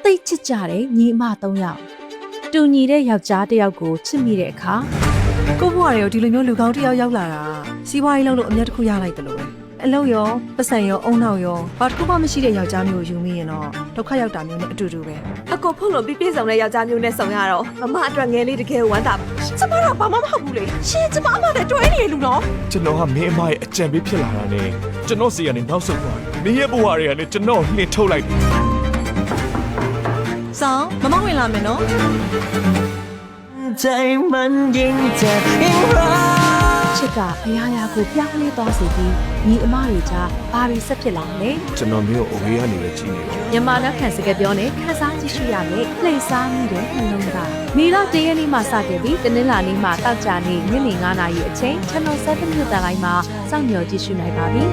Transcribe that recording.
သိချစ်ကြတဲ့ညီအမ3ယောက်တူညီတဲ့ယောက်ျားတစ်ယောက်ကိုချစ်မိတဲ့အခါ ကိုဘွားတွေကိုဒီလိုမျိုးလူကောင်းတစ်ယောက်ရောက်လာတာစီးပွားရေးလုပ်လို့အမြတ်တစ်ခုရလိုက်တယ်လို့ပဲအလုပ်ရောပတ်စံရောအုံနောက်ရောဘာတစ်ခုမှမရှိတဲ့ယောက်ျားမျိုးကိုယူမိရင်တော့ဒုက္ခရောက်တာမျိုးနဲ့အတူတူပဲ အကိုဖုတ်လို့ပြည့်စုံတဲ့ယောက်ျားမျိုးနဲ့ဆောင်ရတော့မမအတွက်ငယ်လေးတကယ်ဝမ်းသာကျမတော့ဘာမှမဟုတ်ဘူးလေရှင်ကျမအမနဲ့တွဲနေလူနော် ကျွန်တော်ကမင်းအမရဲ့အကြံပေးဖြစ်လာတာနဲ့ကျွန်တော်စီကနေနောက်ဆုတ်သွားတယ်မင်းရဲ့ဘဝတွေကနေကျွန်တော်နှင်ထုတ်လိုက်တယ် စောင်းမမဝင်လာမယ်နော် ใจมันยิ่งเจ็บยิ่งร้าว ချစ်ကအရာရာကိုပြောင်းလဲသွားစေပြီးညီအမတွေကြားဘာတွေဆက်ဖြစ်လာမလဲ ကျွန်တော်မျိုးကိုအဝေးကနေပဲကြည့်နေတယ် မြန်မာနဲ့ခံစကားပြောနဲ့ခန်းစားကြည့်ရှုရမယ်လှည့်စားမိတဲ့နှလုံးသားမေလ1ရက်နေ့မှစတင်ပြီးတနင်္လာနေ့မှတောက်ကြနေ့ညနေ9:00နာရီအချိန် Channel 7 မြို့တန်တိုင်းမှာစောင့်မျှော်ကြည့်ရှုနိုင်ပါပြီ